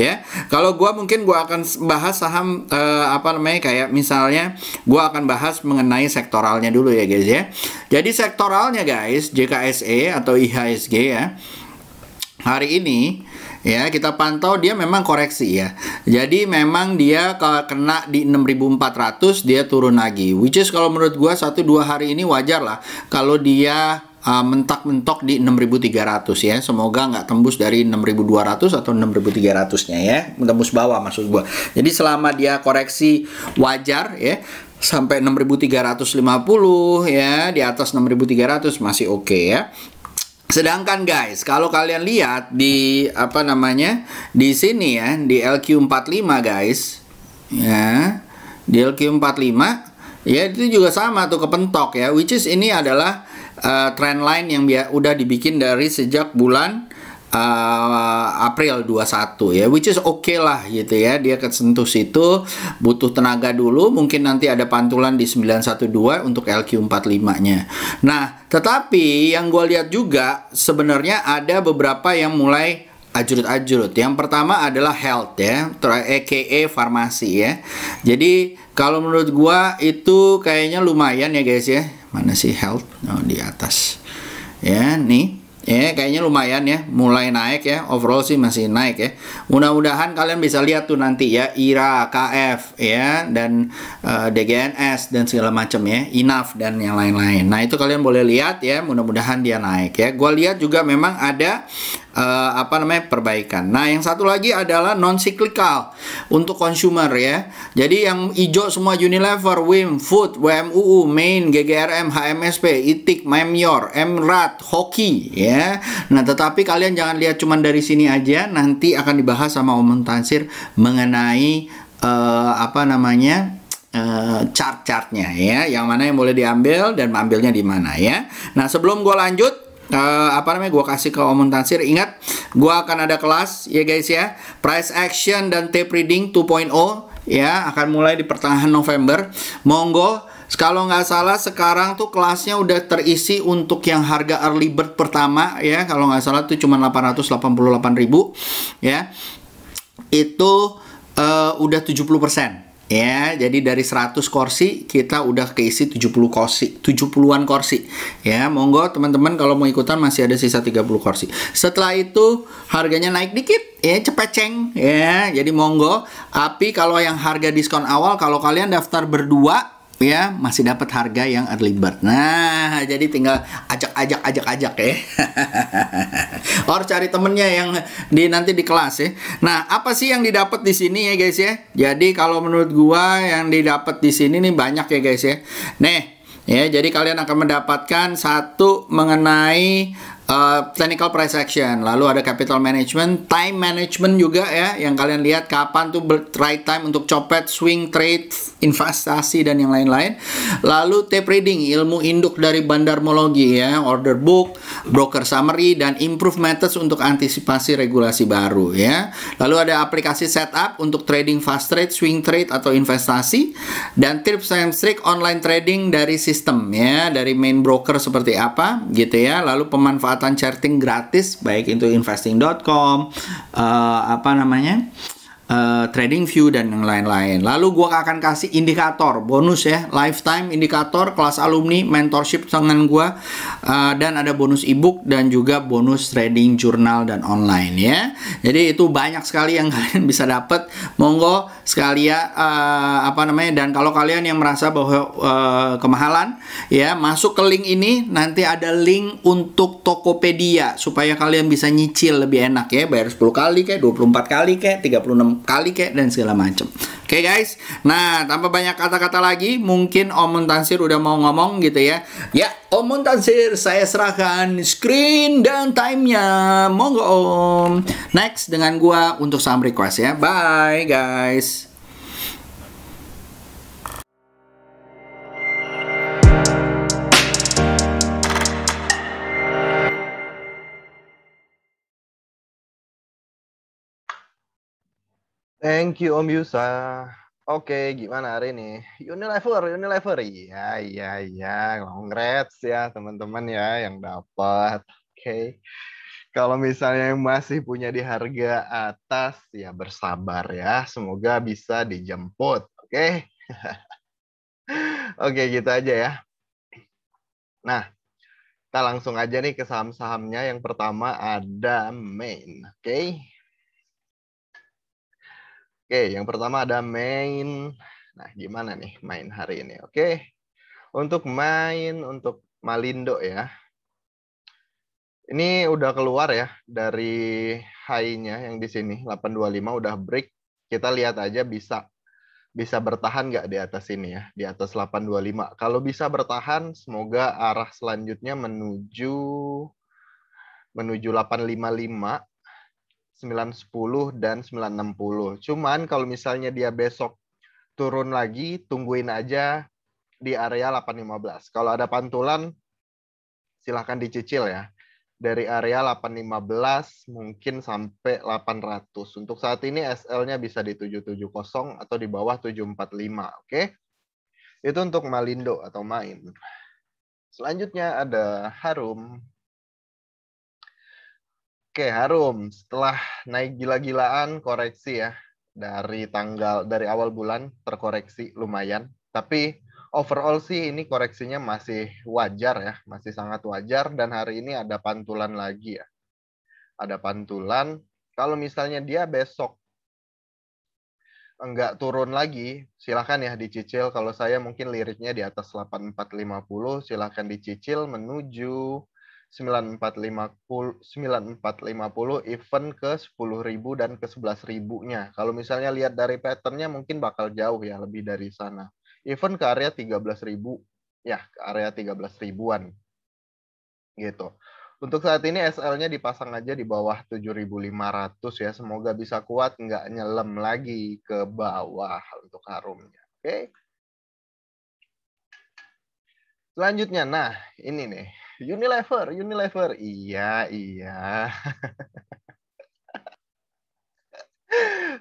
ya. Kalau gua mungkin gua akan bahas saham apa namanya, kayak misalnya gua akan bahas mengenai sektoralnya dulu ya guys ya. Jadi sektoralnya guys, JKSE atau IHSG ya. Hari ini ya kita pantau dia memang koreksi ya. Jadi memang dia kalau kena di 6.400 dia turun lagi. Which is kalau menurut gua 1-2 hari ini wajar lah kalau dia mentok-mentok di 6.300 ya. Semoga nggak tembus dari 6.200 atau 6.300-nya ya. Tembus bawah maksud gua. Jadi selama dia koreksi wajar ya, sampai 6.350 ya, di atas 6.300 masih oke ya. Sedangkan guys, kalau kalian lihat di apa namanya, di sini ya, di LQ45 guys, ya, di LQ45 ya itu juga sama tuh kepentok ya, which is ini adalah trend line yang udah dibikin dari sejak bulan April 21 ya, which is oke lah gitu ya. Dia kesentuh situ, butuh tenaga dulu, mungkin nanti ada pantulan di 912 untuk LQ45-nya. Nah, tetapi yang gue lihat juga sebenarnya ada beberapa yang mulai ajrut-ajrut. Yang pertama adalah health ya, aka farmasi ya. Jadi kalau menurut gua itu kayaknya lumayan ya guys ya. Mana sih health? Oh, di atas. Ya, nih. Ya, kayaknya lumayan ya, mulai naik ya. Overall sih masih naik ya. Mudah-mudahan kalian bisa lihat tuh nanti ya, IRA, KF ya, dan DGNS dan segala macam ya, INAF dan yang lain-lain. Nah, itu kalian boleh lihat ya, mudah-mudahan dia naik ya. Gua lihat juga memang ada apa namanya, perbaikan. Nah, yang satu lagi adalah non cyclical untuk consumer ya. Jadi yang hijau semua Unilever, WIM, Food, WMUU, Main, GGRM, HMSP, ITIK, Memyor, Emrat, Hoki ya. Nah, tetapi kalian jangan lihat cuman dari sini aja, nanti akan dibahas sama Om Tansir mengenai apa namanya, chart-chartnya ya, yang mana yang boleh diambil dan ambilnya di mana ya. Nah, sebelum gue lanjut, apa namanya, gue kasih ke Om Tansir, ingat gue akan ada kelas ya guys ya, price action dan tape reading 2.0 ya, akan mulai di pertengahan November. Monggo, kalau nggak salah sekarang tuh kelasnya udah terisi untuk yang harga early bird pertama ya, kalau nggak salah tuh cuma 888.000 ya, itu udah 70%. Ya, jadi dari 100 kursi kita udah keisi 70 kursi, 70-an kursi. Ya, monggo teman-teman kalau mau ikutan masih ada sisa 30 kursi. Setelah itu harganya naik dikit ya, cepeceng ya. Jadi monggo, tapi kalau yang harga diskon awal, kalau kalian daftar berdua ya masih dapat harga yang early bird. Nah, jadi tinggal ajak ya. Or cari temennya yang nanti di kelas ya. Nah, apa sih yang didapat di sini ya guys ya? Jadi kalau menurut gua yang didapat di sini nih banyak ya guys ya. Nih, ya, jadi kalian akan mendapatkan satu mengenai technical price action, lalu ada capital management, time management juga ya, yang kalian lihat kapan tuh right time untuk copet, swing trade, investasi dan yang lain-lain. Lalu tape reading, ilmu induk dari bandarmologi ya, order book, broker summary, dan improve methods untuk antisipasi regulasi baru ya. Lalu ada aplikasi setup untuk trading fast trade, swing trade atau investasi, dan tips and trick online trading dari sistem ya, dari main broker seperti apa gitu ya. Lalu pemanfaatan charting gratis baik itu investing.com, apa namanya, TradingView dan yang lain-lain. Lalu gua akan kasih indikator bonus ya, lifetime indikator, kelas alumni, mentorship dengan gua, dan ada bonus ebook dan juga bonus trading jurnal dan online ya. Jadi itu banyak sekali yang kalian bisa dapat. Monggo sekalian apa namanya, dan kalau kalian yang merasa bahwa kemahalan ya, masuk ke link ini, nanti ada link untuk Tokopedia supaya kalian bisa nyicil lebih enak ya, bayar 10 kali kayak, 24 kali kayak, 36 kali kayak, dan segala macam. Oke guys, nah tanpa banyak kata-kata lagi, mungkin Om Tansir udah mau ngomong gitu ya. Ya, Om Tansir, saya serahkan screen dan time-nya. Monggo Om. Next dengan gua untuk saham request ya. Bye guys. Thank you Om Yusa. Oke, gimana hari ini? Unilever. Iya. Congrats ya teman-teman ya yang dapat. Oke. Kalau misalnya yang masih punya di harga atas, ya bersabar ya. Semoga bisa dijemput. Oke, oke gitu aja ya. Nah, kita langsung aja nih ke saham-sahamnya. Yang pertama ada Main. Oke. Oke, yang pertama ada Main. Nah, gimana nih Main hari ini? Oke. Untuk Main, untuk Malindo ya. Ini udah keluar ya dari high-nya yang di sini 825 udah break. Kita lihat aja bisa bertahan nggak di atas ini ya, di atas 825. Kalau bisa bertahan, semoga arah selanjutnya menuju 855, 910 dan 960. Cuman kalau misalnya dia besok turun lagi, tungguin aja di area 815. Kalau ada pantulan silahkan dicicil ya. Dari area 815 mungkin sampai 800. Untuk saat ini SL-nya bisa di 770 atau di bawah 745. Oke. Itu untuk Malindo atau Main. Selanjutnya ada Harum. Oke, Harum. Setelah naik gila-gilaan koreksi ya. Dari awal bulan terkoreksi lumayan. Tapi overall sih ini koreksinya masih wajar ya, masih sangat wajar dan hari ini ada pantulan lagi ya. Ada pantulan. Kalau misalnya dia besok enggak turun lagi, silahkan ya dicicil. Kalau saya mungkin liriknya di atas 8450, silahkan dicicil menuju 9450 event ke 10.000 dan ke 11.000-nya. Kalau misalnya lihat dari pattern-nya mungkin bakal jauh ya, lebih dari sana. Event ke area 13.000, ya ke area 13 ribuan gitu. Untuk saat ini SL-nya dipasang aja di bawah 7.500 ya. Semoga bisa kuat, nggak nyelem lagi ke bawah untuk Harumnya. Oke. Selanjutnya, nah ini nih. Unilever. Iya.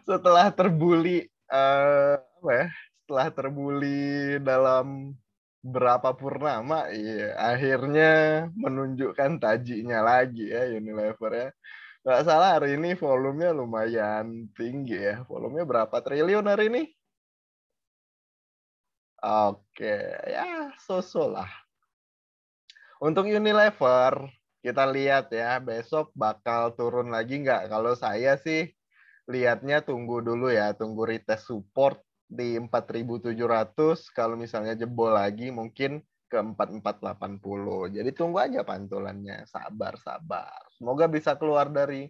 Setelah terbuli, apa ya? Setelah terbuli dalam berapa purnama, iya, akhirnya menunjukkan tajinya lagi ya Unilever ya. Nggak salah hari ini volumenya lumayan tinggi ya. Volumenya berapa triliun hari ini? Oke, ya so-so lah. Untuk Unilever, kita lihat ya besok bakal turun lagi nggak? Kalau saya sih lihatnya tunggu dulu ya, tunggu retest support di 4.700. Kalau misalnya jebol lagi mungkin ke 4.480. Jadi tunggu aja pantulannya, sabar. Semoga bisa keluar dari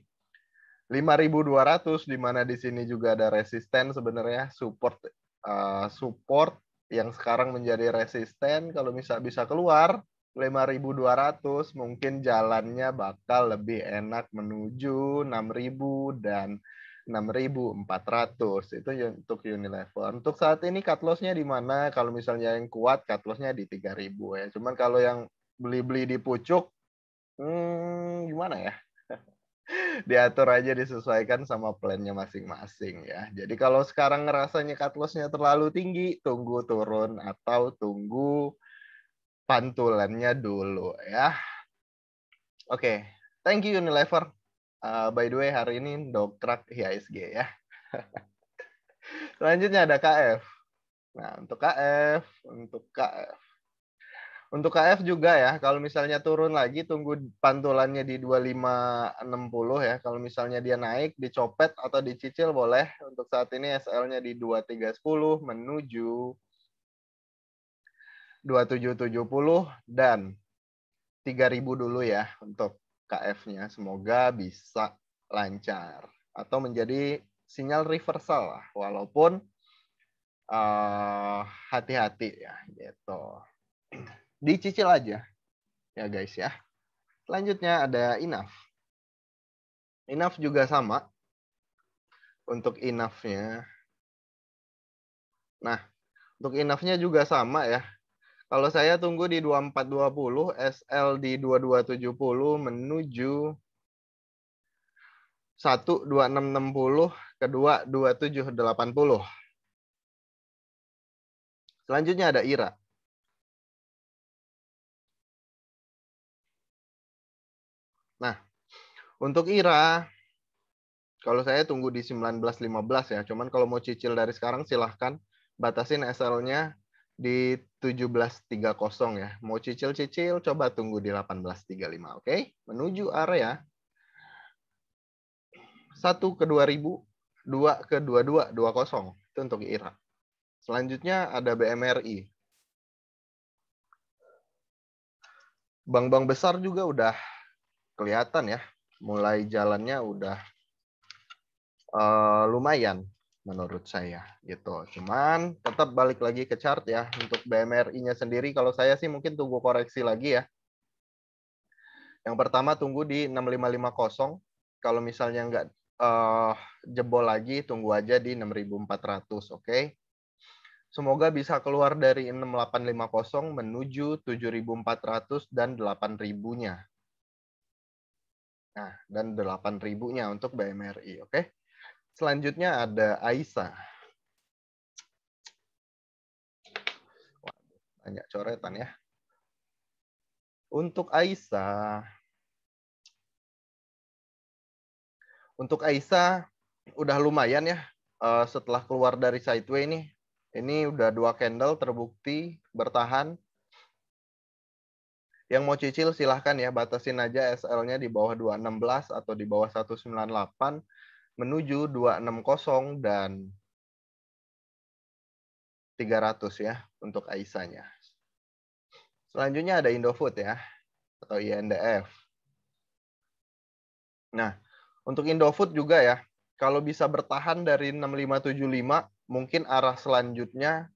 5.200 di mana di sini juga ada resisten sebenarnya support yang sekarang menjadi resisten. Kalau bisa keluar 5.200 mungkin jalannya bakal lebih enak menuju 6.000 dan 6.400. Itu untuk Unilever. Untuk saat ini cut loss-nya di mana? Kalau misalnya yang kuat cut loss-nya di 3.000 ya. Cuman kalau yang beli-beli di pucuk gimana ya? Diatur aja, disesuaikan sama plannya masing-masing ya. Jadi kalau sekarang ngerasanya cut loss-nya terlalu tinggi, tunggu turun atau tunggu pantulannya dulu ya. Oke, thank you Unilever. By the way hari ini dongkrak IHSG ya. Selanjutnya ada KF. Nah untuk KF juga ya, kalau misalnya turun lagi tunggu pantulannya di 2560 ya. Kalau misalnya dia naik, dicopet atau dicicil boleh. Untuk saat ini SL-nya di 2310 menuju 2770 dan 3000 dulu ya untuk KF-nya. Semoga bisa lancar atau menjadi sinyal reversal lah, walaupun hati-hati ya gitu. Dicicil aja ya guys ya. Selanjutnya ada Inaf. Inaf juga sama untuk Inaf-nya. Nah, untuk Inaf-nya juga sama ya. Kalau saya tunggu di 2420, SL di 2270 menuju 12660, kedua 2780. Selanjutnya ada IRA. Nah, Untuk IRA, kalau saya tunggu di 19.15 ya. Cuman kalau mau cicil dari sekarang silahkan batasin SL-nya di 17.30 ya. Mau cicil-cicil coba tunggu di 18.35, oke? Menuju area 1 ke 2.000, 2 ke 2220 itu untuk IRA. Selanjutnya ada BMRI. Bank-bank besar juga udah kelihatan ya. Mulai jalannya udah lumayan menurut saya gitu. Cuman tetap balik lagi ke chart ya. Untuk BMRI-nya sendiri kalau saya sih mungkin tunggu koreksi lagi ya. Yang pertama tunggu di 6550. Kalau misalnya nggak jebol lagi, tunggu aja di 6.400, oke? Semoga bisa keluar dari 6850 menuju 7.400 dan 8.000-nya. Nah, dan 8.000-nya untuk BMRI, oke? Selanjutnya ada AISA. Banyak coretan ya. Untuk AISA udah lumayan ya setelah keluar dari sideway nih. Ini udah 2 candle terbukti bertahan. Yang mau cicil silahkan ya, batasin aja SL-nya di bawah 216 atau di bawah 198 menuju 260 dan 300 ya untuk AISA-nya. Selanjutnya ada Indofood ya, atau INDF. Nah, untuk Indofood juga ya, kalau bisa bertahan dari 6575, mungkin arah selanjutnya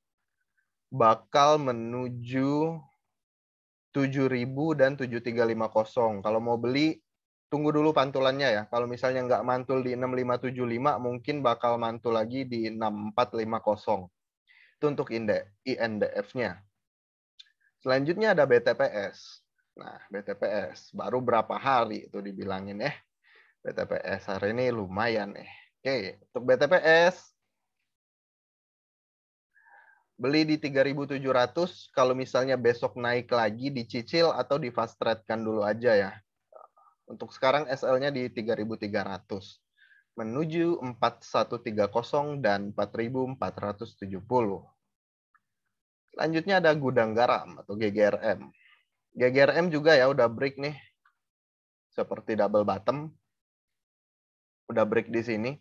bakal menuju 7.000 dan 7350. Kalau mau beli, tunggu dulu pantulannya ya. Kalau misalnya nggak mantul di 6575, mungkin bakal mantul lagi di 6450. Itu untuk INDF-nya. Selanjutnya ada BTPS. Nah, BTPS baru berapa hari itu dibilangin ya. BTPS hari ini lumayan nih. Oke, untuk BTPS beli di 3.700, kalau misalnya besok naik lagi dicicil atau di fast trade kan dulu aja ya. Untuk sekarang SL-nya di 3.300 menuju 4130 dan 4.470. Selanjutnya ada gudang garam atau GGRM. GGRM juga ya udah break nih. Seperti double bottom. Udah break di sini.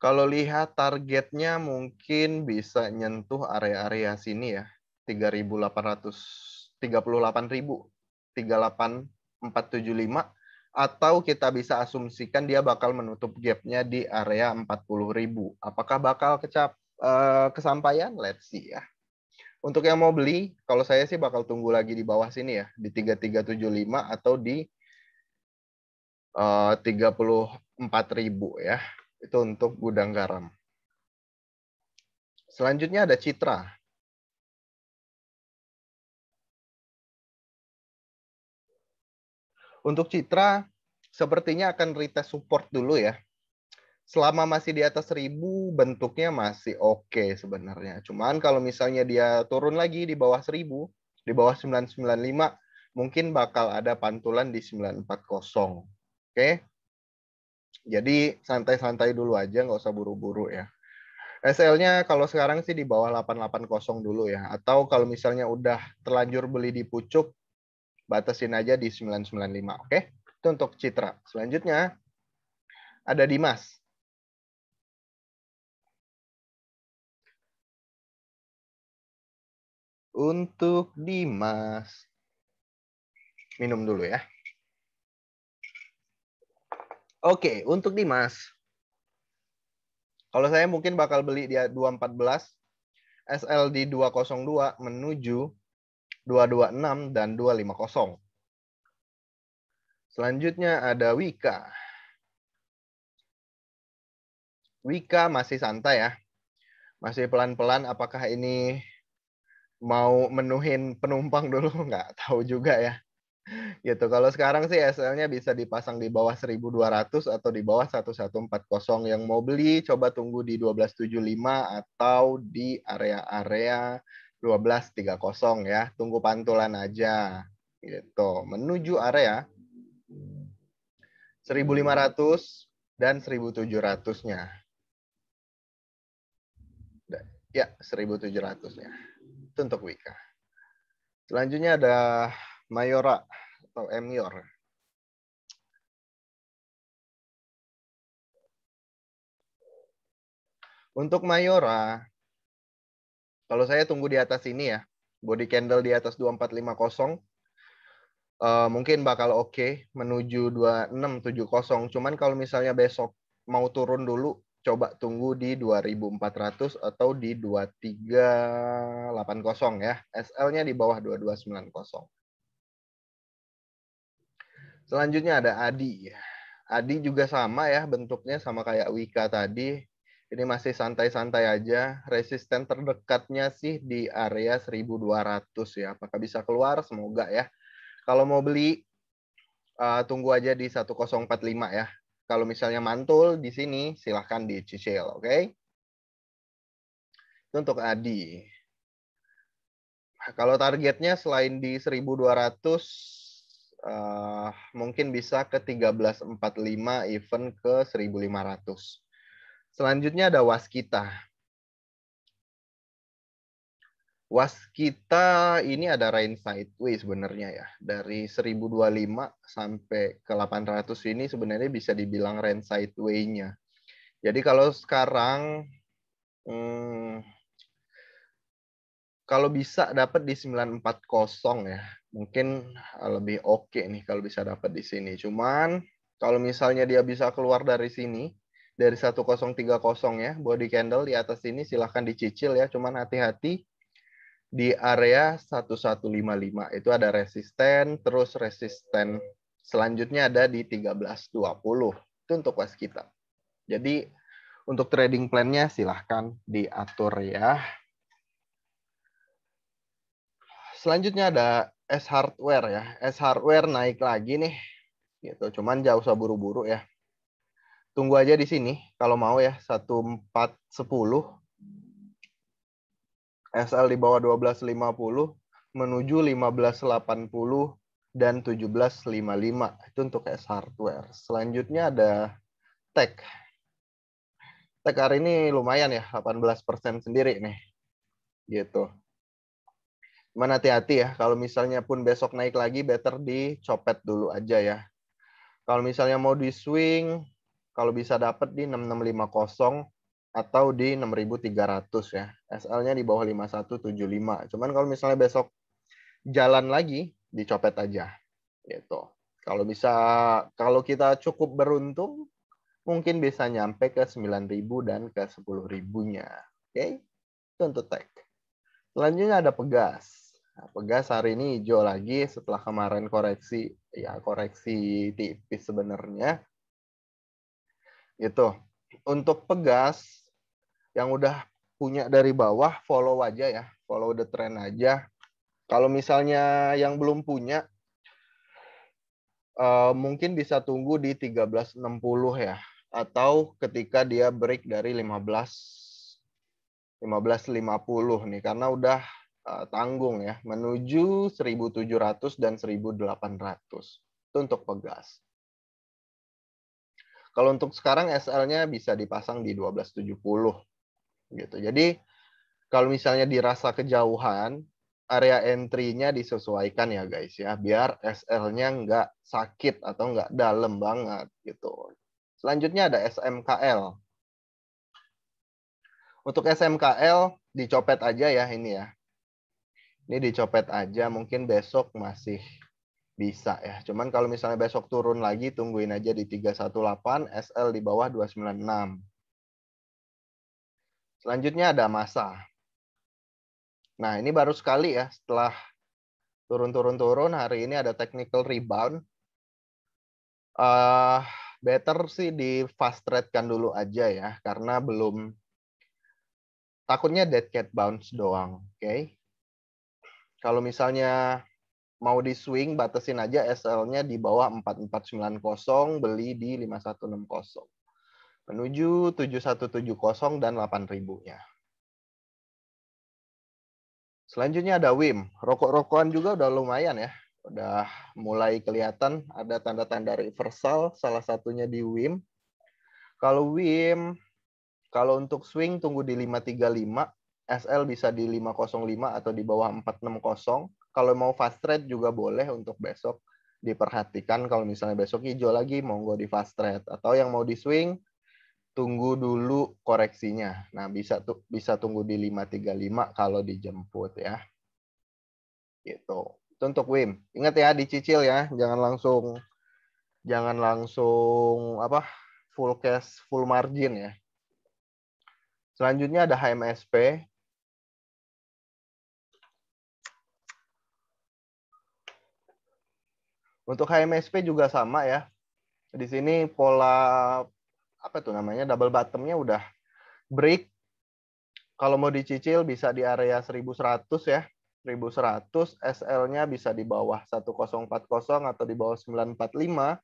Kalau lihat targetnya mungkin bisa nyentuh area-area sini ya. 3.800, 38.000, 38.475, atau kita bisa asumsikan dia bakal menutup gapnya di area 40.000. Apakah bakal kesampaian? Let's see ya. Untuk yang mau beli, kalau saya sih bakal tunggu lagi di bawah sini ya, di 3375 atau di 34.000 ya. Itu untuk gudang garam. Selanjutnya ada Citra. Untuk Citra, sepertinya akan retest support dulu ya. Selama masih di atas 1.000, bentuknya masih oke sebenarnya. Cuman kalau misalnya dia turun lagi di bawah 1.000, di bawah 995, mungkin bakal ada pantulan di 940. Oke? Jadi santai-santai dulu aja, nggak usah buru-buru ya. SL-nya kalau sekarang sih di bawah 880 dulu ya. Atau kalau misalnya udah terlanjur beli di pucuk, batasin aja di 995. Oke? Itu untuk Citra. Selanjutnya ada Dimas. Untuk Dimas, minum dulu ya. Oke, untuk Dimas. Kalau saya mungkin bakal beli di 214, SL di 202 menuju 226 dan 250. Selanjutnya ada Wika. Wika masih santai ya. Masih pelan-pelan, apakah ini mau menuhin penumpang dulu? Nggak tahu juga ya. Gitu. Kalau sekarang sih SL-nya bisa dipasang di bawah 1.200 atau di bawah 1140. Yang mau beli coba tunggu di 1275 atau di area-area 1230 ya. Tunggu pantulan aja. Gitu. Menuju area 1.500 dan 1.700-nya. Ya, 1.700-nya. Itu untuk Wika. Selanjutnya ada Mayora atau Emior. Untuk Mayora, kalau saya tunggu di atas ini ya, body candle di atas 2450, mungkin bakal oke menuju 2670. Cuman kalau misalnya besok mau turun dulu, coba tunggu di 2400 atau di 2380 ya. SL-nya di bawah 2290. Selanjutnya ada Adi. Adi juga sama ya bentuknya, sama kayak Wika tadi. Ini masih santai-santai aja. Resisten terdekatnya sih di area 1200 ya. Apakah bisa keluar? Semoga ya. Kalau mau beli, tunggu aja di 1045 ya. Kalau misalnya mantul di sini, silahkan dicicil, oke? Itu untuk Adi. Kalau targetnya selain di 1200, mungkin bisa ke 1345, even ke 1500. Selanjutnya ada Waskita. Waskita ini ada range sideways sebenarnya ya. Dari 1025 sampai ke 800 ini sebenarnya bisa dibilang range sideways-nya. Jadi kalau sekarang kalau bisa dapat di 940 ya, mungkin lebih oke nih kalau bisa dapat di sini. Cuman kalau misalnya dia bisa keluar dari sini, dari 1030 ya, body candle di atas ini silahkan dicicil ya. Cuman hati-hati di area 1155 itu ada resisten, terus resisten selanjutnya ada di 1320. Itu untuk waskita. Jadi untuk trading plan-nya silahkan diatur ya. Selanjutnya ada S Hardware ya. S Hardware naik lagi nih. Gitu. Cuman jauh usah buru-buru ya. Tunggu aja di sini kalau mau ya 1410. SL di bawah 1250 menuju 1580 dan 1755. Itu untuk S Hardware. Selanjutnya ada Tech. Tech hari ini lumayan ya, 18% sendiri nih. Gitu. Cuman hati-hati ya, kalau misalnya pun besok naik lagi, better dicopet dulu aja ya. Kalau misalnya mau di swing, kalau bisa dapat di 6650 atau di 6300 ya. SL-nya di bawah 5175. Cuman kalau misalnya besok jalan lagi, dicopet aja. Gitu. Kalau bisa, kalau kita cukup beruntung, mungkin bisa nyampe ke 9.000 dan ke 10.000-nya. Oke? Itu untuk tech. Selanjutnya ada Pegas. Nah, Pegas hari ini hijau lagi setelah kemarin koreksi, ya koreksi tipis sebenarnya. Gitu. Untuk Pegas yang udah punya dari bawah, follow aja ya, follow the trend aja. Kalau misalnya yang belum punya, mungkin bisa tunggu di 1360 ya, atau ketika dia break dari 1550 nih, karena udah tanggung ya, menuju 1700 dan 1800. Itu untuk Pegas. Kalau untuk sekarang SL-nya bisa dipasang di 1270 gitu. Jadi kalau misalnya dirasa kejauhan, area entry-nya disesuaikan ya guys ya, biar SL-nya nggak sakit atau nggak dalam banget gitu. Selanjutnya ada SMKL. Untuk SMKL dicopet aja ya ini ya. Ini dicopet aja, mungkin besok masih bisa ya. Cuman kalau misalnya besok turun lagi, tungguin aja di 318, SL di bawah 296. Selanjutnya ada masa. Nah, ini baru sekali ya setelah turun-turun-turun, hari ini ada technical rebound. Better sih di fast trade kan dulu aja ya, karena belum, takutnya dead cat bounce doang. Oke. Kalau misalnya mau di swing, batasin aja SL-nya di bawah 4490, beli di 5160. Menuju 7170 dan 8000-nya. Selanjutnya ada WIM. Rokok-rokokan juga udah lumayan ya. Udah mulai kelihatan ada tanda-tanda reversal, salah satunya di WIM. Kalau WIM, kalau untuk swing tunggu di 535, SL bisa di 505 atau di bawah 460. Kalau mau fast trade juga boleh untuk besok. Diperhatikan kalau misalnya besok hijau lagi, monggo di fast trade. Atau yang mau di swing, tunggu dulu koreksinya. Nah, bisa tunggu di 535 kalau dijemput ya. Gitu. Itu untuk WIM. Ingat ya, dicicil ya, jangan langsung apa? Full cash, full margin ya. Selanjutnya ada HMSP. Untuk HMSP juga sama ya. Di sini pola apa tuh namanya? Double bottomnya udah break. Kalau mau dicicil bisa di area 1100 ya. 1100, SL-nya bisa di bawah 1040 atau di bawah 945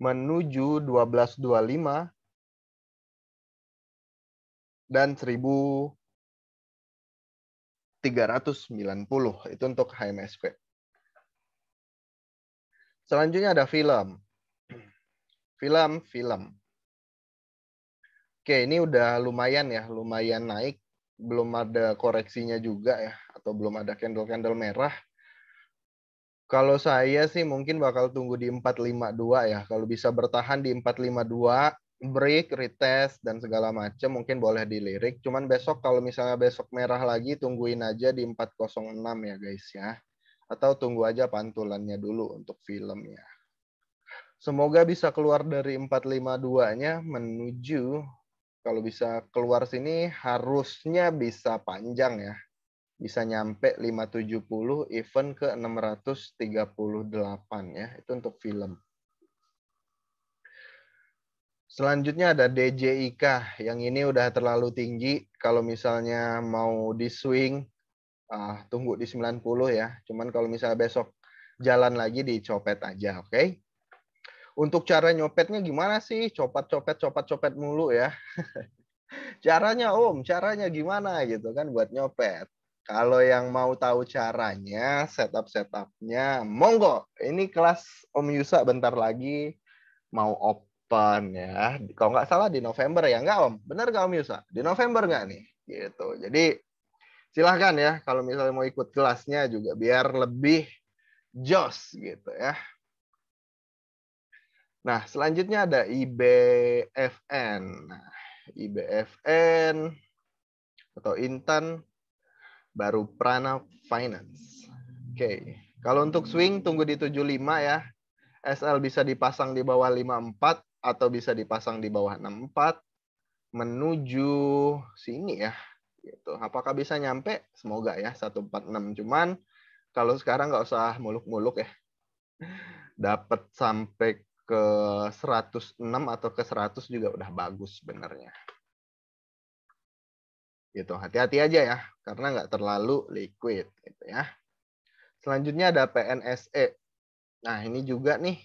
menuju 1225 dan 1390. Itu untuk HMSP. Selanjutnya ada film. Film. Oke, ini udah lumayan ya, lumayan naik. Belum ada koreksinya juga ya, atau belum ada candle-candle merah. Kalau saya sih mungkin bakal tunggu di 452 ya. Kalau bisa bertahan di 452, break, retest, dan segala macam mungkin boleh dilirik. Cuman besok kalau misalnya besok merah lagi, tungguin aja di 406 ya guys ya. Atau tunggu aja pantulannya dulu untuk film ya. Semoga bisa keluar dari 452-nya menuju, kalau bisa keluar sini harusnya bisa panjang ya. Bisa nyampe 570 even ke 638 ya. Itu untuk film. Selanjutnya ada DJIK. Yang ini udah terlalu tinggi. Kalau misalnya mau di swing, tunggu di 90 ya. Cuman kalau misalnya besok jalan lagi dicopet aja, oke? Untuk cara nyopetnya gimana sih? Copet mulu ya. Caranya caranya gimana gitu kan buat nyopet. Kalau yang mau tahu caranya, setup-setupnya, monggo. Ini kelas Om Yusa bentar lagi mau open ya. Kalau nggak salah di November ya, nggak Om? Bener nggak Om Yusa? Di November nggak nih? Gitu. Jadi silahkan ya kalau misalnya mau ikut kelasnya juga biar lebih jos gitu ya. Nah, selanjutnya ada IBFN. Nah, IBFN atau Intan baru Prana Finance. Oke. Kalau untuk swing tunggu di 75 ya. SL bisa dipasang di bawah 54 atau bisa dipasang di bawah 64 menuju sini ya. Gitu. Apakah bisa nyampe? Semoga ya 146. Cuman kalau sekarang nggak usah muluk-muluk ya. Dapat sampai ke 106 atau ke 100 juga udah bagus sebenarnya. Gitu, hati-hati aja ya, karena nggak terlalu liquid gitu ya. Selanjutnya ada PNSE. Nah ini juga nih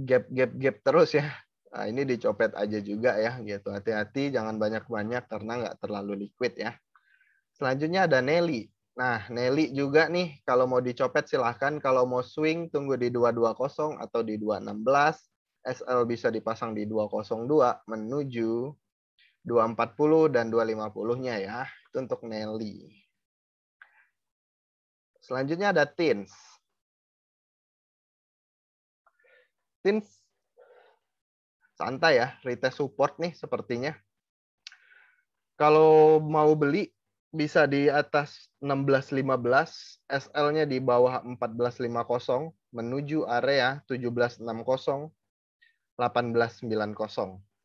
gap terus ya. Nah, ini dicopet aja juga ya gitu. Hati-hati jangan banyak-banyak karena nggak terlalu liquid ya. Selanjutnya ada Nelly. Nah, Nelly juga nih kalau mau dicopet silahkan. Kalau mau swing tunggu di 220 atau di 216. SL bisa dipasang di 202 menuju 240 dan 250-nya ya. Itu untuk Nelly. Selanjutnya ada Tins. Tins santai ya, retest support nih sepertinya. Kalau mau beli bisa di atas 16.15, SL-nya di bawah 14.50 menuju area 17.60, 18.90.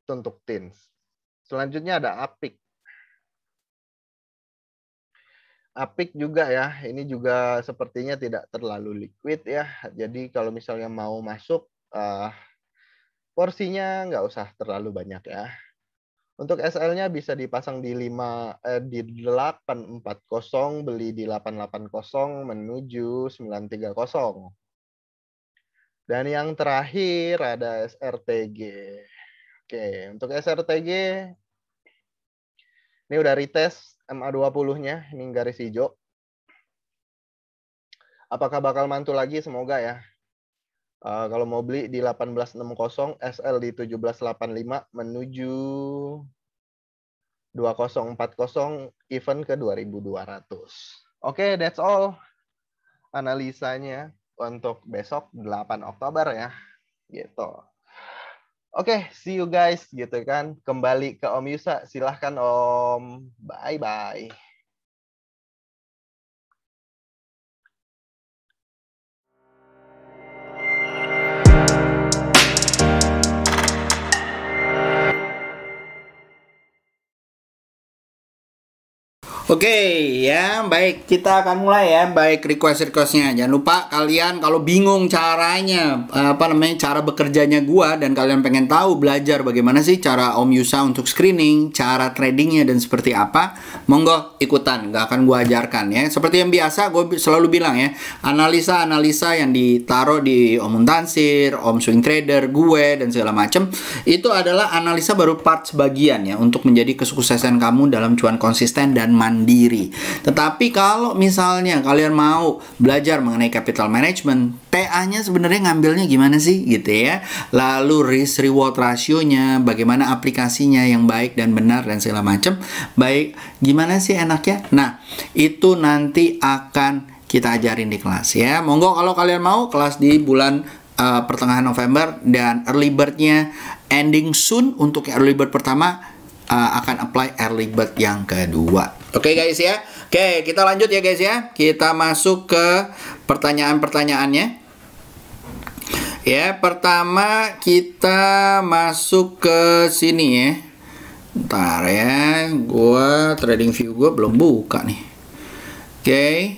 Itu untuk Tins. Selanjutnya ada Apik. Apik juga ya, ini juga sepertinya tidak terlalu liquid ya. Jadi kalau misalnya mau masuk, porsinya nggak usah terlalu banyak ya. Untuk SL-nya bisa dipasang di 840, beli di 880 menuju 930. Dan yang terakhir ada SRTG. Oke, untuk SRTG ini udah retest MA20-nya, ini garis hijau. Apakah bakal mantul lagi? Semoga ya. Kalau mau beli di 1860, SL di 1785 menuju 2040, even ke 2200. Oke, that's all analisanya untuk besok 8 Oktober ya. Gitu. Oke, see you guys gitu kan. Kembali ke Om Yusa, silahkan Om. Bye-bye. Oke ya, baik, kita akan mulai ya. Baik, request-requestnya. Jangan lupa kalian kalau bingung caranya, cara bekerjanya gua, dan kalian pengen tahu belajar bagaimana sih cara Om Yusa untuk screening, cara tradingnya dan seperti apa, monggo ikutan, nggak akan gua ajarkan ya. Seperti yang biasa, gue selalu bilang ya, analisa-analisa yang ditaruh di Om Muntansir, Om Swing Trader, gue dan segala macem, itu adalah analisa baru part sebagian ya untuk menjadi kesuksesan kamu dalam cuan konsisten dan mandiri. Tetapi kalau misalnya kalian mau belajar mengenai capital management, TA-nya sebenarnya ngambilnya gimana sih gitu ya. Lalu risk reward rasionya, bagaimana aplikasinya yang baik dan benar dan segala macam. Baik, gimana sih enaknya? Nah, itu nanti akan kita ajarin di kelas ya. Monggo kalau kalian mau kelas di bulan pertengahan November, dan early bird-nya ending soon. Untuk early bird pertama akan apply early bird yang kedua. Oke guys ya. Oke, kita lanjut ya guys ya. Kita masuk ke pertanyaan-pertanyaannya. Ya, pertama kita masuk ke sini ya. Ntar ya, trading view gue belum buka nih. Oke.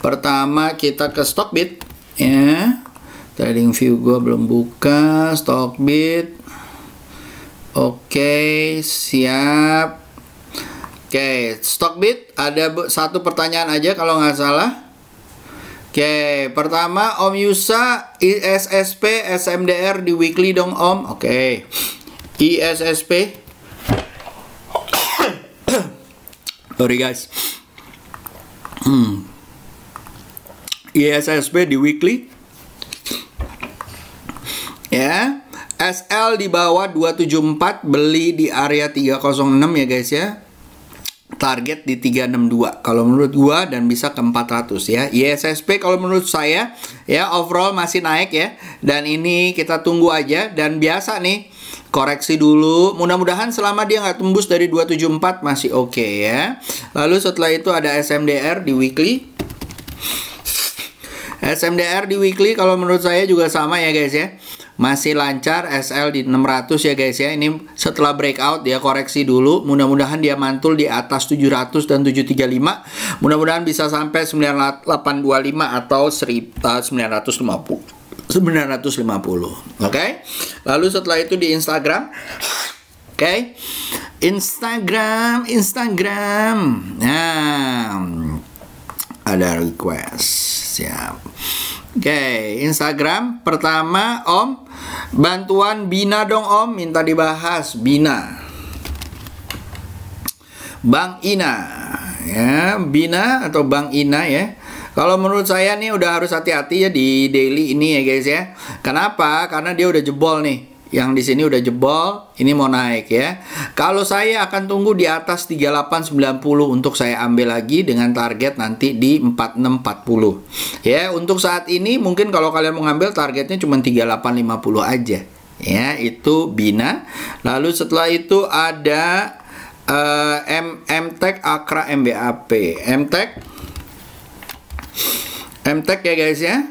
Pertama kita ke Stockbit ya. Trading view gue belum buka. Stockbit. Oke, siap. Oke, Stockbit ada satu pertanyaan aja kalau nggak salah. Oke, pertama Om Yusa, ISSP SMDR di weekly dong Om. Oke, ISSP. Sorry guys. ISSP di weekly. Ya. SL di bawah 274, beli di area 306 ya guys ya. Target di 362 kalau menurut gua, dan bisa ke 400 ya. ISSP kalau menurut saya ya overall masih naik ya, dan ini kita tunggu aja. Dan biasa nih koreksi dulu, mudah-mudahan selama dia nggak tembus dari 274 masih oke ya. Lalu setelah itu ada SMDR di weekly. SMDR di weekly kalau menurut saya juga sama ya guys ya, masih lancar. SL di 600 ya guys ya. Ini setelah breakout dia koreksi dulu, mudah-mudahan dia mantul di atas 700 dan 735. Mudah-mudahan bisa sampai 9825 atau 950. Oke. Lalu setelah itu di Instagram. Oke. Instagram. Nah, ada request. Siap. Oke, Instagram pertama Om, bantuan Bina dong Om, minta dibahas Bina. Bang Ina ya, Bina atau Bang Ina ya. Kalau menurut saya nih udah harus hati-hati ya di daily ini ya guys ya. Kenapa? Karena dia udah jebol nih. Yang di sini udah jebol, ini mau naik ya. Kalau saya akan tunggu di atas 3890 untuk saya ambil lagi dengan target nanti di 4640. Ya, untuk saat ini mungkin kalau kalian mau ngambil targetnya cuma 3850 aja. Ya, itu Bina. Lalu setelah itu ada MTech Akra MBAP. MTech ya guys ya.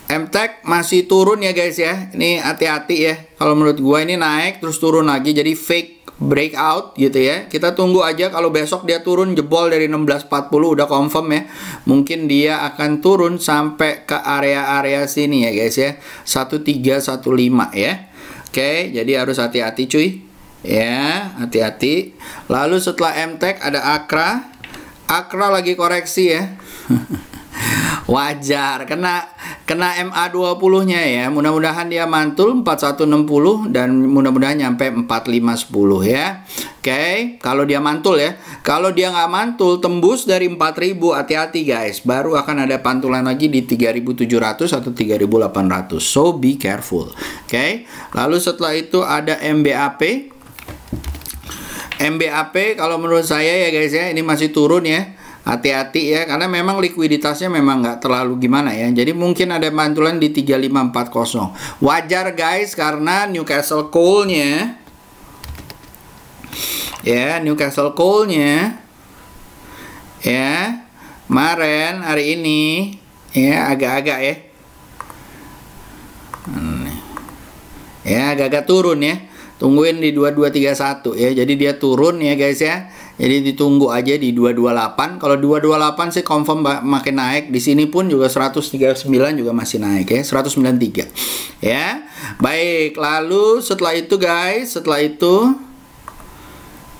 MTech masih turun ya guys ya. Ini hati-hati ya. Kalau menurut gua ini naik terus turun lagi, jadi fake breakout gitu ya. Kita tunggu aja, kalau besok dia turun jebol dari 1640 udah confirm ya. Mungkin dia akan turun sampai ke area-area sini ya guys ya. 1315 ya. Oke, jadi harus hati-hati cuy. Ya, hati-hati. Lalu setelah MTech ada Akra. Akra lagi koreksi ya. Wajar, kena MA20-nya ya. Mudah-mudahan dia mantul 4160 dan mudah-mudahan nyampe 4510 ya. Oke, kalau dia mantul ya. Kalau dia nggak mantul, tembus dari 4.000, hati-hati guys. Baru akan ada pantulan lagi di 3.700 atau 3.800. So, be careful. Oke, lalu setelah itu ada MBAP. MBAP kalau menurut saya ya guys ya, ini masih turun ya. Hati-hati ya, karena memang likuiditasnya memang nggak terlalu gimana ya. Jadi mungkin ada pantulan di 3540. Wajar guys, karena Newcastle Coal-nya ya, Newcastle Coal-nya ya, kemarin hari ini ya agak-agak ya agak-agak turun ya. Tungguin di 2231 ya. Jadi dia turun ya guys ya. Jadi ditunggu aja di 228. Kalau 228 sih confirm makin naik. Di sini pun juga 139 juga masih naik ya. 193 ya. Baik, lalu setelah itu guys, setelah itu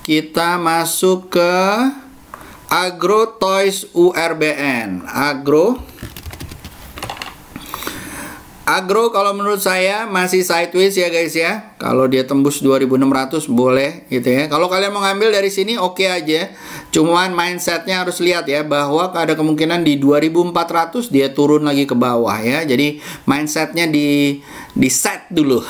kita masuk ke Agro Toys URBN. Agro kalau menurut saya masih sideways ya guys ya. Kalau dia tembus 2600 boleh gitu ya. Kalau kalian mau ngambil dari sini oke aja. Cuman mindsetnya harus lihat ya, bahwa ada kemungkinan di 2400 dia turun lagi ke bawah ya. Jadi mindsetnya di set dulu.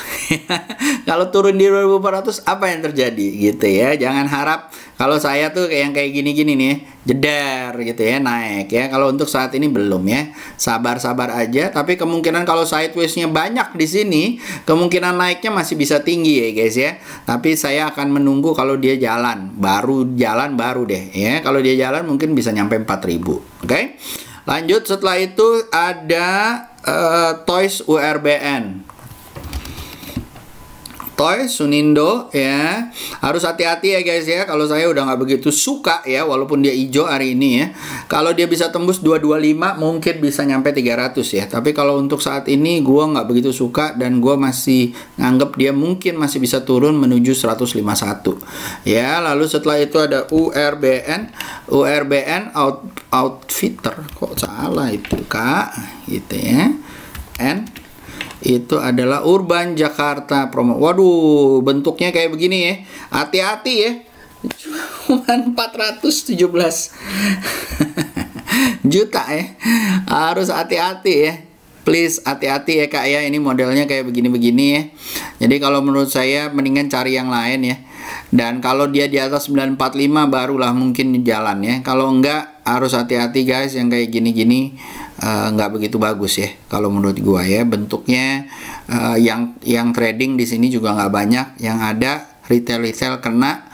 Kalau turun di 2400 apa yang terjadi gitu ya. Jangan harap kalau saya tuh yang kayak gini-gini nih jedar gitu ya, naik ya. Kalau untuk saat ini belum ya. Sabar-sabar aja, tapi kemungkinan kalau sideways-nya banyak di sini, kemungkinan naiknya masih bisa tinggi ya guys ya. Tapi saya akan menunggu kalau dia jalan baru deh ya. Kalau dia jalan mungkin bisa nyampe 4000. Oke. Lanjut, setelah itu ada Toys URBN. Toys Sunindo ya, harus hati-hati ya guys ya. Kalau saya udah nggak begitu suka ya, walaupun dia hijau hari ini ya. Kalau dia bisa tembus 225 mungkin bisa nyampe 300 ya. Tapi kalau untuk saat ini gua nggak begitu suka, dan gua masih nganggep dia mungkin masih bisa turun menuju 151 ya. Lalu setelah itu ada URBN Outfitter, kok salah itu kak gitu ya. Itu adalah Urban Jakarta Promo. Waduh, bentuknya kayak begini ya. Hati-hati ya. Cuman 417 juta ya. Harus hati-hati ya. Please hati-hati ya kak ya. Ini modelnya kayak begini-begini ya. Jadi kalau menurut saya mendingan cari yang lain ya. Dan kalau dia di atas 945 barulah mungkin jalan ya. Kalau enggak harus hati-hati guys, yang kayak gini-gini nggak begitu bagus ya kalau menurut gua ya. Bentuknya yang trading di sini juga nggak banyak, yang ada retail kena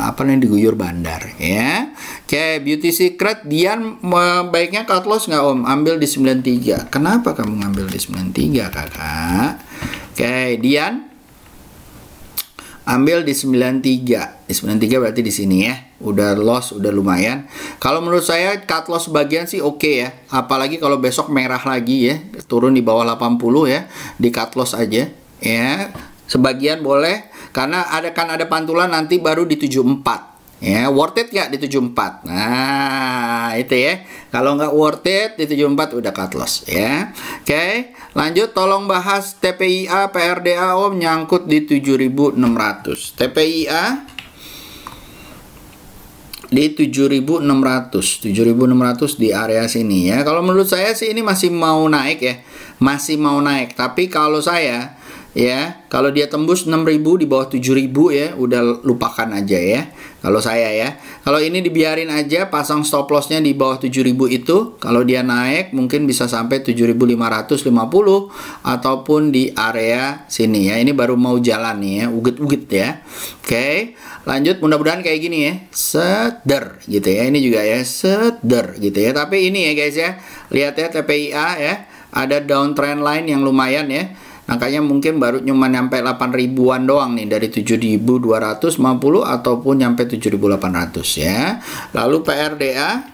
apa nih, diguyur bandar ya. Oke, Beauty Secret Dian baiknya cut loss nggak om? Ambil di 93. Kenapa kamu ngambil di 93 kakak? Oke, Dian ambil di 93. Di 93 berarti di sini ya. Udah loss, udah lumayan. Kalau menurut saya cut loss sebagian sih oke ya. Apalagi kalau besok merah lagi ya, turun di bawah 80 ya, di cut loss aja ya. Sebagian boleh, karena kan ada pantulan nanti baru di 74. Ya, worth it nggak di 74? Nah, itu ya. Kalau nggak worth it di 74 udah cut loss ya. Oke, lanjut, tolong bahas TPIA PRDA om, nyangkut di 7.600. TPIA di 7.600 di area sini ya. Kalau menurut saya sih ini masih mau naik ya. Masih mau naik, tapi kalau saya ya, kalau dia tembus 6.000 di bawah 7.000 ya, udah lupakan aja ya. Kalau saya ya, kalau ini dibiarin aja, pasang stop lossnya di bawah 7.000 itu. Kalau dia naik mungkin bisa sampai 7.550 ataupun di area sini ya. Ini baru mau jalan nih ya, uget-uget ya. Oke, lanjut, mudah-mudahan kayak gini ya, seder gitu ya. Ini juga ya, seder gitu ya. Tapi ini ya guys ya, lihat ya TPIA ya, ada downtrend line yang lumayan ya. Angkanya mungkin baru cuma nyampe 8.000-an doang nih, dari 7.250 ataupun nyampe 7.800 ya. Lalu PRDA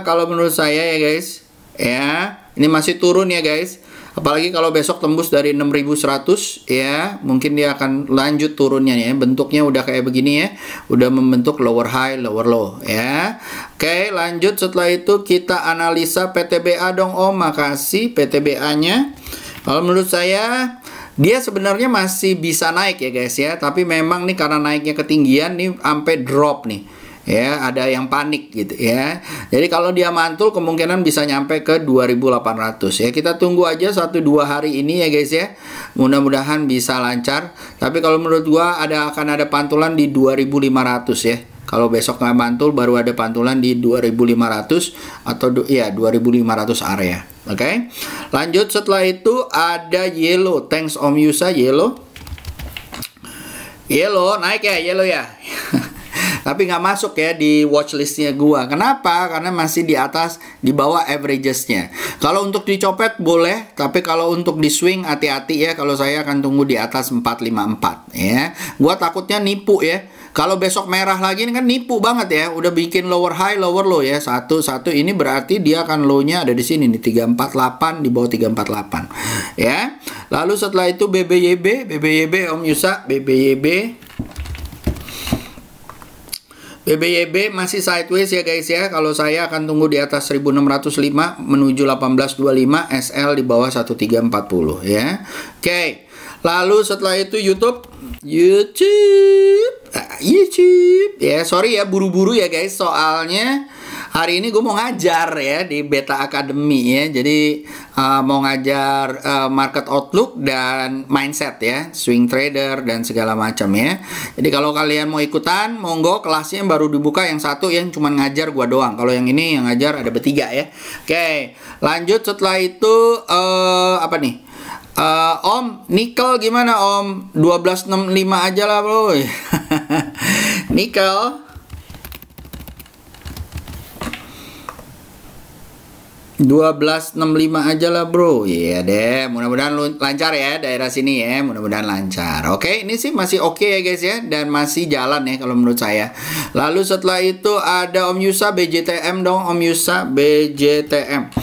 kalau menurut saya ya guys ya, ini masih turun ya guys. Apalagi kalau besok tembus dari 6.100 ya, mungkin dia akan lanjut turunnya ya. Bentuknya udah kayak begini ya, udah membentuk lower high, lower low ya. Oke, lanjut, setelah itu kita analisa PTBA dong om. Makasih PTBA-nya. Kalau menurut saya Dia sebenarnya masih bisa naik ya guys ya, tapi memang nih karena naiknya ketinggian nih sampai drop nih. Ya, ada yang panik gitu ya. Jadi kalau dia mantul kemungkinan bisa nyampe ke 2.800 ya. Kita tunggu aja 1-2 hari ini ya guys ya. Mudah-mudahan bisa lancar. Tapi kalau menurut gua akan ada pantulan di 2.500 ya. Kalau besok nggak mantul baru ada pantulan di 2.500 atau ya 2.500 area. Oke. Lanjut setelah itu ada yellow. Thanks Om Yusa yellow. Yellow naik ya yellow ya. Tapi nggak masuk ya di watchlistnya gua. Kenapa? Karena masih di atas, di bawah averagesnya. Kalau untuk dicopet boleh, tapi kalau untuk di swing hati-hati ya. Kalau saya akan tunggu di atas 454 ya. Gua takutnya nipu ya. Kalau besok merah lagi ini kan nipu banget ya. Udah bikin lower high, lower low ya. Satu ini berarti dia akan low-nya ada di sini nih 348 di bawah 348 ya. Lalu setelah itu BBYB Om Yusa, BBYB masih sideways ya guys ya. Kalau saya akan tunggu di atas 1605 menuju 1825, SL di bawah 1340 ya. Oke. Lalu setelah itu YouTube ya. Sorry ya buru-buru ya guys, soalnya hari ini gue mau ngajar ya di Beta Academy ya. Jadi mau ngajar market outlook dan mindset ya, swing trader dan segala macam ya. Jadi kalau kalian mau ikutan, monggo, kelasnya baru dibuka yang satu yang cuma ngajar gua doang. Kalau yang ini yang ngajar ada bertiga ya. Oke, lanjut setelah itu apa nih? Om, nikel gimana Om? 1265 aja lah bro. Nikel 1265 aja lah bro. Iya deh, mudah-mudahan lancar ya daerah sini ya, mudah-mudahan lancar. Oke, ini sih masih oke ya guys ya, dan masih jalan ya kalau menurut saya. Lalu setelah itu ada Om Yusa, BJTM dong Om Yusa, BJTM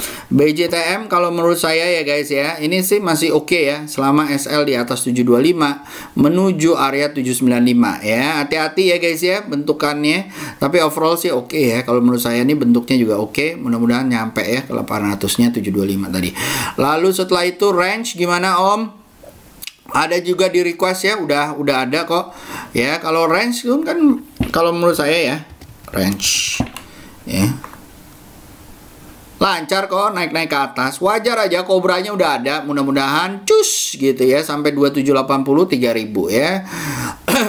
kalau menurut saya ya guys ya, ini sih masih oke ya, selama SL di atas 725 menuju area 795 ya. Hati-hati ya guys ya bentukannya, tapi overall sih oke ya. Kalau menurut saya ini bentuknya juga oke, mudah-mudahan nyampe ya ke 800-nya 725 tadi. Lalu setelah itu range gimana Om? Ada juga di request ya, udah ada kok. Ya, kalau range kan kalau menurut saya ya, range ya. Lancar kok, naik-naik ke atas. Wajar aja, kobranya udah ada. Mudah-mudahan cus gitu ya, sampai 2780 3000 ya.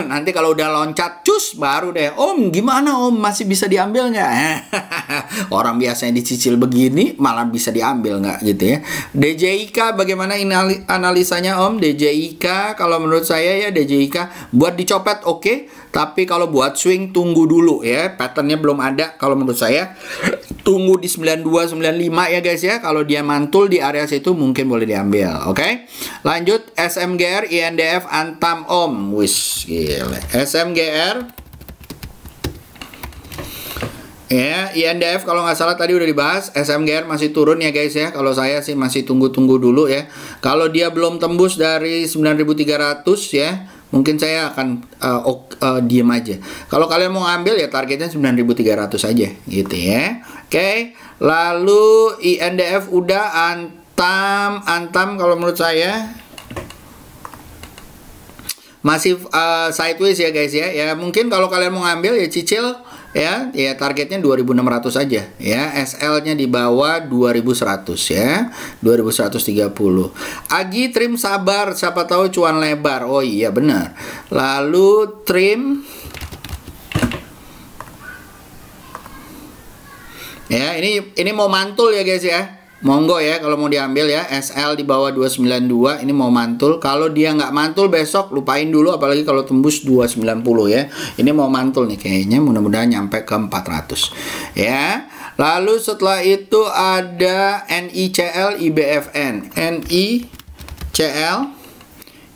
Nanti kalau udah loncat cus baru deh. Om, gimana Om? Masih bisa diambil nggak? Orang biasanya dicicil begini malah bisa diambil nggak gitu ya. DJIK bagaimana analisanya Om? DJIK kalau menurut saya ya DJIK buat dicopet oke, tapi kalau buat swing tunggu dulu ya. Patternnya belum ada kalau menurut saya. Tunggu di 92 95 ya guys ya. Kalau dia mantul di area situ mungkin boleh diambil. Oke. Lanjut SMGR, INDF, Antam Om. Wis gila. SMGR ya, INDF kalau nggak salah tadi udah dibahas. SMGR masih turun ya guys ya. Kalau saya sih masih tunggu-tunggu dulu ya. Kalau dia belum tembus dari 9.300 ya, mungkin saya akan diem aja. Kalau kalian mau ngambil ya targetnya 9.300 aja gitu ya. Oke. Lalu INDF udah, Antam kalau menurut saya masih sideways ya guys ya. Ya mungkin kalau kalian mau ngambil ya cicil ya targetnya 2.600 aja ya. SL-nya di bawah 2.100 ya. 2.130. Agi trim sabar, siapa tahu cuan lebar. Oh iya benar. Lalu trim ya, ini mau mantul ya guys ya. Monggo ya kalau mau diambil ya. SL di bawah 292 ini mau mantul. Kalau dia nggak mantul besok lupain dulu, apalagi kalau tembus 290 ya. Ini mau mantul nih kayaknya, mudah-mudahan nyampe ke 400 ya. Lalu setelah itu ada NICL, IBFN. NICL,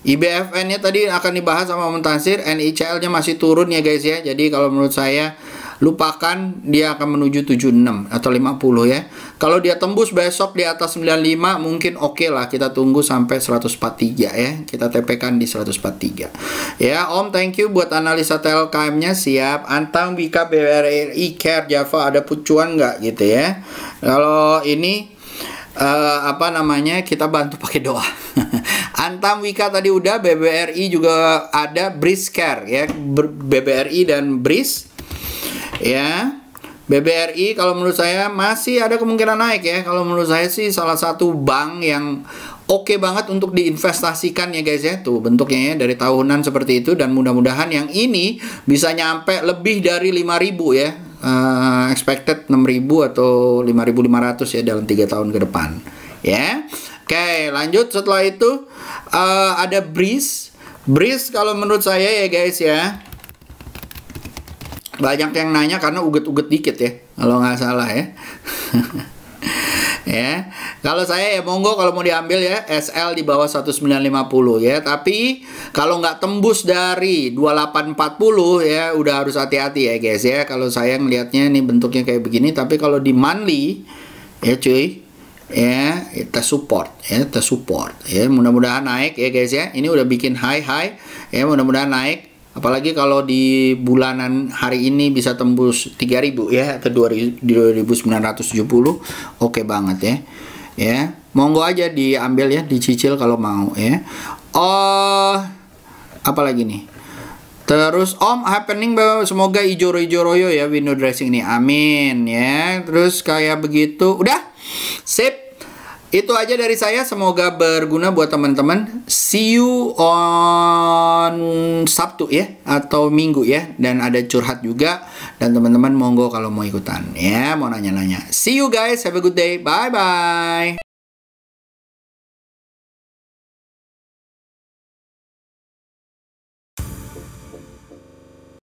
IBFN-nya tadi akan dibahas sama Om Tansir. NICL-nya masih turun ya guys ya. Jadi kalau menurut saya lupakan, dia akan menuju 76 atau 50 ya. Kalau dia tembus besok di atas 95 mungkin oke lah, kita tunggu sampai 143 ya. Kita TP-kan di 143. Ya, Om thank you buat analisa TLKM-nya, siap. Antang, Bika, BRRI, Care, Java ada pucuan nggak gitu ya. Kalau ini apa namanya, kita bantu pakai doa. Antam Wika tadi udah, BBRI juga ada, Brisker ya, BBRI dan Bris ya. BBRI kalau menurut saya masih ada kemungkinan naik ya. Kalau menurut saya sih salah satu bank yang oke banget untuk diinvestasikan ya guys ya. Tuh bentuknya ya, dari tahunan seperti itu, dan mudah-mudahan yang ini bisa nyampe lebih dari 5.000 ya. Expected 6.000 atau 5.500 ya dalam 3 tahun ke depan ya. Oke, lanjut. Setelah itu ada Breeze. Breeze kalau menurut saya ya guys ya, banyak yang nanya karena uget-uget dikit ya, kalau nggak salah ya. Ya, kalau saya ya monggo kalau mau diambil ya, SL di bawah 1950 ya. Tapi kalau nggak tembus dari 2840 ya udah harus hati-hati ya guys ya. Kalau saya ngelihatnya nih bentuknya kayak begini, tapi kalau di monthly ya cuy ya, kita support ya, mudah-mudahan naik ya guys ya. Ini udah bikin high ya, mudah-mudahan naik. Apalagi kalau di bulanan hari ini bisa tembus 3.000 ya, ke 2.970, oke banget ya. Ya, monggo aja diambil ya, dicicil kalau mau ya. Oh, apalagi nih? Terus happening, semoga ijo royo ya window dressing nih, amin ya. Terus kayak begitu, udah sip. Itu aja dari saya, semoga berguna buat teman-teman. See you on Sabtu ya, atau Minggu ya. Dan ada curhat juga, dan teman-teman monggo kalau mau ikutan ya, mau nanya-nanya. See you guys, have a good day, bye-bye.